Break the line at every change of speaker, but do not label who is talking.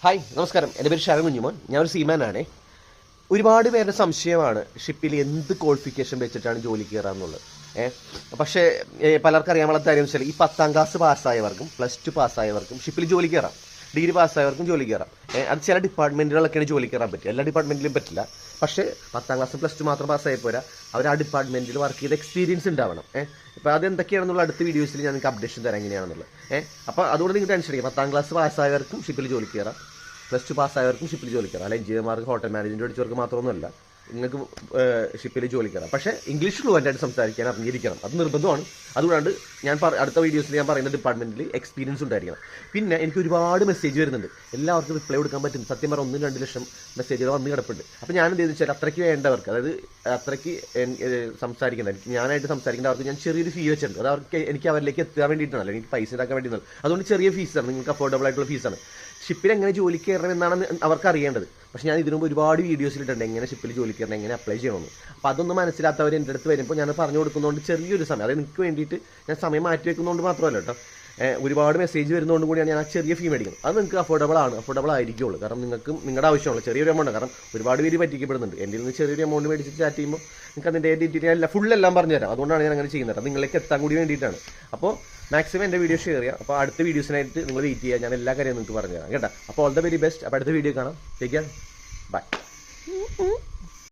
Hi നമസ്കാരം, എൻ്റെ പേര് ഷാരൻ കുഞ്ഞുമോൻ. ഞാൻ ഒരു സീമാനാണേ. ഒരുപാട് പേരുടെ സംശയമാണ് ഷിപ്പിൽ എന്ത് ക്വാളിഫിക്കേഷൻ വെച്ചിട്ടാണ് ജോലി കയറാന്നുള്ളത്. പക്ഷേ പലർക്കും അറിയാനുള്ള കാര്യം വെച്ചാൽ ഈ 10ാം ക്ലാസ് പാസ്സായവർക്കും +2 പാസ്സായവർക്കും ഷിപ്പിൽ ജോലി കയറാം, ഡിഗ്രി പാസ്സായവർക്കും ജോലി കയറാം. അത് ചില ഡിപ്പാർട്ട്മെൻറ്റുകളൊക്കെയാണ് ജോലി കയറാൻ പറ്റുക, എല്ലാ ഡിപ്പാർട്ട്മെൻറ്റിലും പറ്റില്ല. പക്ഷേ 10ാം ക്ലാസ് +2 മാത്രം പാസ്സായി പോരാ, അവർ ആ ഡിപ്പാർട്ട്മെൻറ്റിൽ വർക്ക് ചെയ്ത എക്സ്പീരിയൻസ് ഉണ്ടാവണം. ഇപ്പോൾ അതെന്തൊക്കെയാണെന്നുള്ള അടുത്ത വീഡിയോസിൽ ഞാൻ നിങ്ങൾക്ക് അപ്ഡേഷൻ തരാം എങ്ങനെയാണെന്നുള്ളത്. അപ്പോൾ അതുകൊണ്ട് നിങ്ങൾ ടെൻഷൻ അടിക്കുക. 10ാം ക്ലാസ് പാസ്സായവർക്കും ഷിപ്പിൽ ജോലി കയറാം, +2 പാസ്സായവർക്കും ഷിപ്പിൽ ജോലി കയറാം. അല്ല എഞ്ചിനീയർമാർക്ക് ഹോട്ടൽ മാനേജ്മെൻറ്റ് പഠിച്ചവർക്ക് മാത്രമൊന്നുമല്ല നിങ്ങൾക്ക് ഷിപ്പിൽ ജോലി കയറാം. പക്ഷേ ഇംഗ്ലീഷ് ഫ്ലുവൻ്റായിട്ട് സംസാരിക്കാൻ അറിഞ്ഞിരിക്കണം, അത് നിർബന്ധമാണ്. അതുകൊണ്ട് ഞാൻ അടുത്ത വീഡിയോസിൽ ഞാൻ പറയുന്ന ഡിപ്പാർട്ട്മെൻറ്റിൽ എക്സ്പീരിയൻസ് ഉണ്ടായിരിക്കണം. പിന്നെ എനിക്ക് ഒരുപാട് മെസ്സേജ് വരുന്നുണ്ട്, എല്ലാവർക്കും റിപ്ലൈ കൊടുക്കാൻ പറ്റും. സത്യം പറഞ്ഞാൽ 1-2 ലക്ഷം മെസ്സേജുകൾ വന്ന് കിടപ്പുണ്ട്. അപ്പോൾ ഞാൻ എന്ത് വെച്ചാൽ അത്രയ്ക്ക് വേണ്ടവർക്ക്, അതായത് അത്രയ്ക്ക് സംസാരിക്കേണ്ട, ഞാനായിട്ട് സംസാരിക്കേണ്ടവർക്ക് ഞാൻ ചെറിയൊരു ഫീ വെച്ചിട്ടുണ്ട്. അത് എനിക്ക് അവരിലേക്ക് എത്താൻ വേണ്ടിയിട്ടാണ്, അല്ലെങ്കിൽ എനിക്ക് പൈസ ഉണ്ടാക്കാൻ വേണ്ടിയിട്ടാണ്. അതുകൊണ്ട് ചെറിയ ഫീസാണ്, നിങ്ങൾക്ക് അഫോർഡബിൾ ആയിട്ടുള്ള ഫീസാണ്. ഷിപ്പിൽ എങ്ങനെ ജോലി കയറണം എന്നാണ് അവർക്ക് അറിയേണ്ടത്. പക്ഷേ ഞാൻ ഇതിനു മുമ്പ് ഒരുപാട് വീഡിയോസിലിട്ടുണ്ട് എങ്ങനെ ഷിപ്പിൽ ജോലി കയറണം, എങ്ങനെ അപ്ലൈ ചെയ്യണമെന്ന്. അപ്പോൾ അതൊന്നും മനസ്സിലാത്തവർ എൻ്റെ അടുത്ത് വരുമ്പോൾ ഞാൻ പറഞ്ഞു കൊടുക്കുന്നതുകൊണ്ട് ചെറിയൊരു സമയം, അതായത് എനിക്ക് വേണ്ടിയിട്ട് ഞാൻ സമയം മാറ്റി വെക്കുന്നതുകൊണ്ട് മാത്രമല്ല കേട്ടോ, ഒരുപാട് മെസ്സേജ് വരുന്നതുകൊണ്ട് കൂടിയാണ് ഞാൻ ആ ചെറിയ ഫീ മേടിക്കുന്നത്. അത് നിങ്ങൾക്ക് അഫോർഡബിൾ ആയിരിക്കുള്ളൂ. കാരണം നിങ്ങൾക്ക് നിങ്ങളുടെ ആവശ്യമുള്ള ചെറിയൊരു എമൗണ്ട്, കാരണം ഒരുപാട് പേര് പറ്റിക്കപ്പെടുന്നുണ്ട്. എൻ്റെ നിന്ന് ചെറിയൊരു എമൗണ്ട് മേടിച്ചിട്ട് ചാറ്റ് ചെയ്യുമ്പോൾ നിങ്ങൾക്ക് അതിൻ്റെ ഡീറ്റെയിൽ ഫുള്ളെല്ലാം പറഞ്ഞു തരാം. അതുകൊണ്ടാണ് ഞാൻ അങ്ങനെ ചെയ്യുന്നത്, അത് നിങ്ങളിലേക്ക് എത്താൻ കൂടി വേണ്ടിയിട്ടാണ്. അപ്പോൾ മാക്സിമം എൻ്റെ വീഡിയോ ഷെയർ ചെയ്യുക. അപ്പോൾ അടുത്ത വീഡിയോസിനായിട്ട് നിങ്ങൾ വെയിറ്റ് ചെയ്യുക, ഞാൻ എല്ലാ കാര്യവും നിങ്ങൾക്ക് പറഞ്ഞു തരാം കേട്ടോ. അപ്പോൾ ഓൾ ദ വെരി ബെസ്റ്റ്. അപ്പോൾ അടുത്ത വീഡിയോ കാണാം. Take care, by.